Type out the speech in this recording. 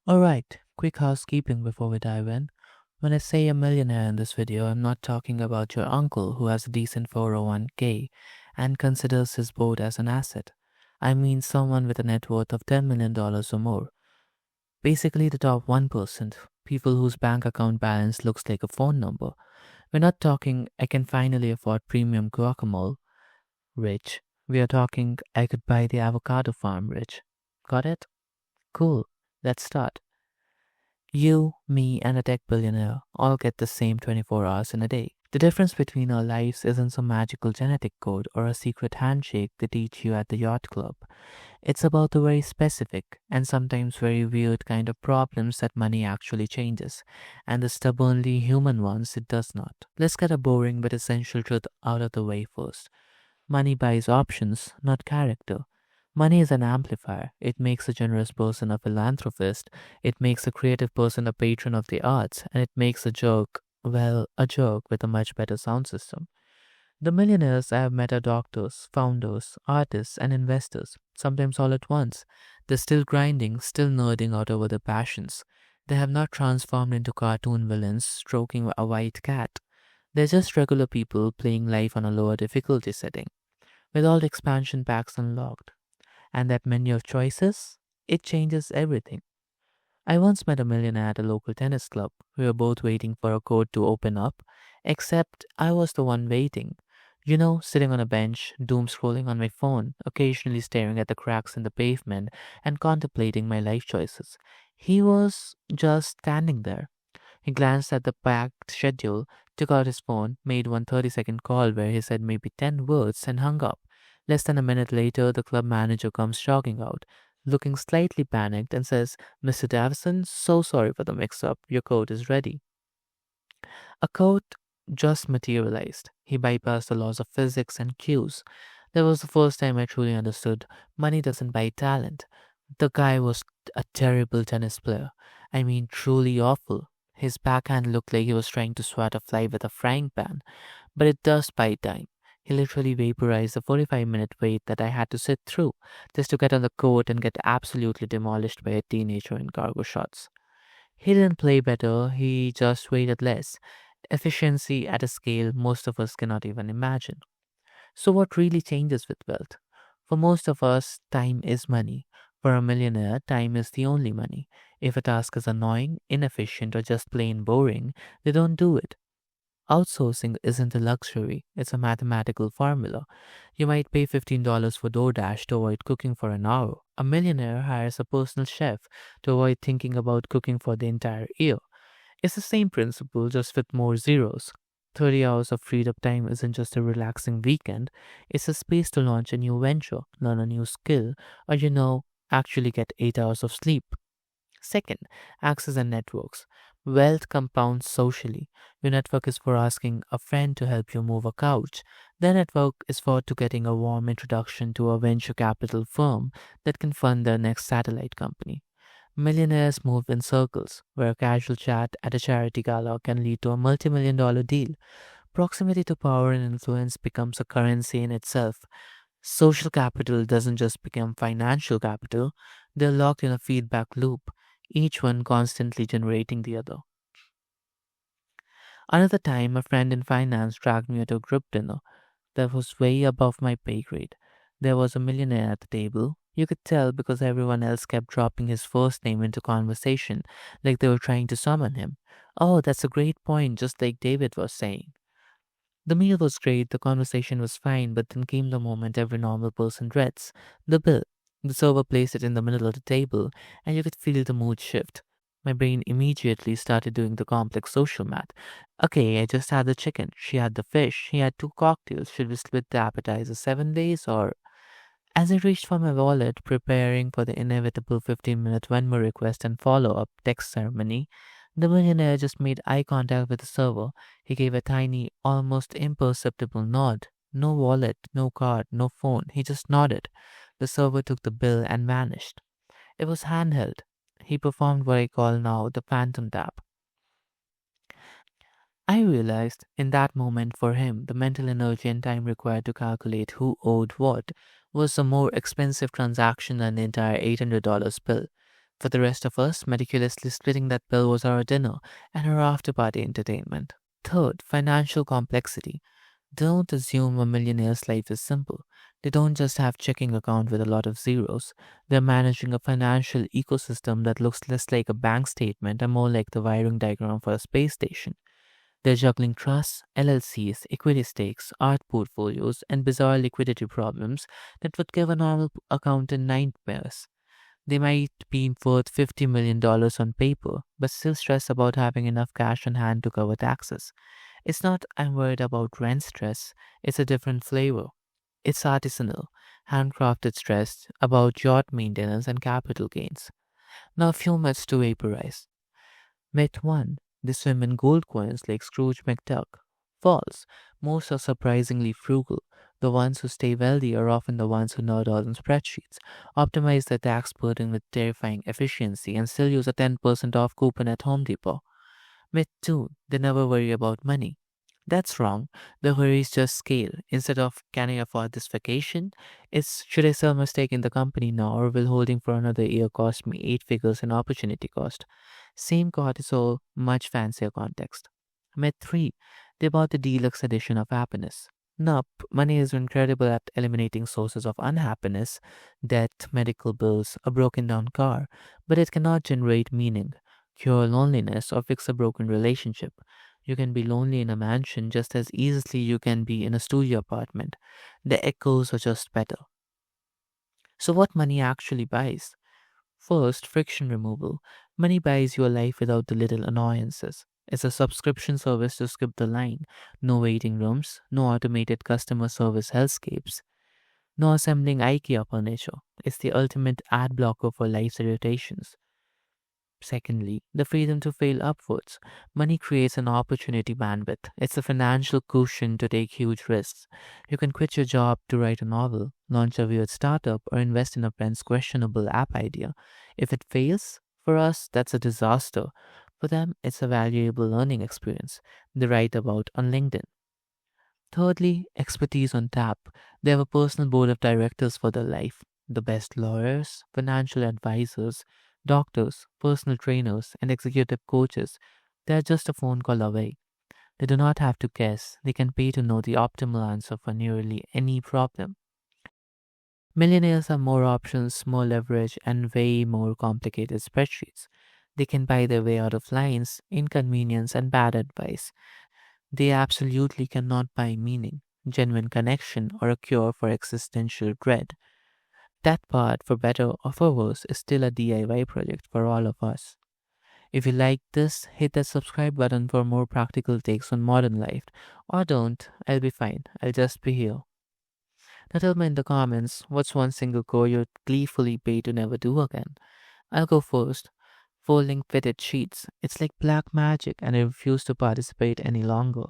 Alright, quick housekeeping before we dive in. When I say a millionaire in this video, I'm not talking about your uncle who has a decent 401k and considers his boat as an asset. I mean someone with a net worth of $10 million or more. Basically, the top 1%, people whose bank account balance looks like a phone number. We're not talking, I can finally afford premium guacamole, rich. We are talking, I could buy the avocado farm, rich. Got it? Cool. Let's start. You, me, and a tech billionaire all get the same 24 hours in a day. The difference between our lives isn't some magical genetic code or a secret handshake they teach you at the yacht club. It's about the very specific and sometimes very weird kind of problems that money actually changes, and the stubbornly human ones it does not. Let's get a boring but essential truth out of the way first. Money buys options, not character. Money is an amplifier. It makes a generous person a philanthropist, it makes a creative person a patron of the arts, and it makes a joke, well, a joke with a much better sound system. The millionaires I have met are doctors, founders, artists, and investors, sometimes all at once. They're still grinding, still nerding out over their passions. They have not transformed into cartoon villains stroking a white cat. They're just regular people playing life on a lower difficulty setting, with all the expansion packs unlocked. And that menu of choices, it changes everything. I once met a millionaire at a local tennis club. We were both waiting for a court to open up, except I was the one waiting. Sitting on a bench, doom scrolling on my phone, occasionally staring at the cracks in the pavement and contemplating my life choices. He was just standing there. He glanced at the packed schedule, took out his phone, made one 30-second call where he said maybe 10 words and hung up. Less than a minute later, the club manager comes jogging out, looking slightly panicked, and says, Mr. Davison, so sorry for the mix up. Your coat is ready. A coat just materialized. He bypassed the laws of physics and cues. That was the first time I truly understood money doesn't buy talent. The guy was a terrible tennis player. I mean, truly awful. His backhand looked like he was trying to swat a fly with a frying pan, but it does buy time. He literally vaporized the 45-minute wait that I had to sit through just to get on the court and get absolutely demolished by a teenager in cargo shorts. He didn't play better, he just waited less. Efficiency at a scale most of us cannot even imagine. So, what really changes with wealth? For most of us, time is money. For a millionaire, time is the only money. If a task is annoying, inefficient, or just plain boring, they don't do it. Outsourcing isn't a luxury, it's a mathematical formula. You might pay $15 for DoorDash to avoid cooking for an hour. A millionaire hires a personal chef to avoid thinking about cooking for the entire year. It's the same principle, just with more zeros. 30 hours of freed up time isn't just a relaxing weekend, it's a space to launch a new venture, learn a new skill, or actually get 8 hours of sleep. Second, access and networks. Wealth compounds socially. Your network is for asking a friend to help you move a couch. The network is for to getting a warm introduction to a venture capital firm that can fund their next satellite company. Millionaires move in circles, where a casual chat at a charity gala can lead to a multi-million-dollar deal. Proximity to power and influence becomes a currency in itself. Social capital doesn't just become financial capital, they're locked in a feedback loop, each one constantly generating the other. Another time, a friend in finance dragged me to a group dinner that was way above my pay grade. There was a millionaire at the table. You could tell because everyone else kept dropping his first name into conversation, like they were trying to summon him. Oh, that's a great point, just like David was saying. The meal was great, the conversation was fine, but then came the moment every normal person dreads the bill. The server placed it in the middle of the table, and you could feel the mood shift. My brain immediately started doing the complex social math. Okay, I just had the chicken, she had the fish, he had two cocktails. Should we split the appetizer 7 days or. As I reached for my wallet, preparing for the inevitable 15-minute Venmo request and follow up text ceremony, the millionaire just made eye contact with the server. He gave a tiny, almost imperceptible nod. No wallet, no card, no phone. He just nodded. The server took the bill and vanished. It was handheld. He performed what I call now the phantom tap. I realized in that moment for him, the mental energy and time required to calculate who owed what was a more expensive transaction than the entire $800 bill. For the rest of us, meticulously splitting that bill was our dinner and our after party entertainment. Third, financial complexity. Don't assume a millionaire's life is simple. They don't just have checking account with a lot of zeros. They're managing a financial ecosystem that looks less like a bank statement and more like the wiring diagram for a space station. They're juggling trusts, LLCs, equity stakes, art portfolios, and bizarre liquidity problems that would give a normal accountant nightmares. They might be worth $50 million on paper, but still stress about having enough cash on hand to cover taxes. It's not I'm worried about rent stress, it's a different flavor. It's artisanal, handcrafted stress about yacht maintenance and capital gains. Now, a few myths to vaporize. Myth 1. They swim in gold coins like Scrooge McDuck. False. Most are surprisingly frugal. The ones who stay wealthy are often the ones who nerd out on spreadsheets, optimize their tax burden with terrifying efficiency, and still use a 10% off coupon at Home Depot. Myth 2. They never worry about money. That's wrong. The worries just scale. Instead of can I afford this vacation, it's should I sell my stake in the company now or will holding for another year cost me 8 figures in opportunity cost? Same cortisol, much fancier context. Myth 3. They bought the deluxe edition of happiness. Nope, money is incredible at eliminating sources of unhappiness, debt, medical bills, a broken down car, but it cannot generate meaning, cure loneliness, or fix a broken relationship. You can be lonely in a mansion just as easily you can be in a studio apartment. The echoes are just better. So what money actually buys? First, friction removal. Money buys you a life without the little annoyances. It's a subscription service to skip the line. No waiting rooms, no automated customer service hellscapes, no assembling IKEA furniture. It's the ultimate ad blocker for life's irritations. Secondly, the freedom to fail upwards. Money creates an opportunity bandwidth. It's a financial cushion to take huge risks. You can quit your job to write a novel, launch a weird startup, or invest in a friend's questionable app idea. If it fails, for us, that's a disaster. For them, it's a valuable learning experience. They write about on LinkedIn. Thirdly, expertise on tap. They have a personal board of directors for their life. The best lawyers, financial advisors, doctors, personal trainers, and executive coaches. They are just a phone call away. They do not have to guess. They can pay to know the optimal answer for nearly any problem. Millionaires have more options, more leverage, and way more complicated spreadsheets. They can buy their way out of lines, inconvenience, and bad advice. They absolutely cannot buy meaning, genuine connection, or a cure for existential dread. That part, for better or for worse, is still a DIY project for all of us. If you like this, hit that subscribe button for more practical takes on modern life. Or don't, I'll be fine. I'll just be here. Now tell me in the comments what's one single chore you'd gleefully pay to never do again. I'll go first. Folding fitted sheets. It's like black magic and I refuse to participate any longer.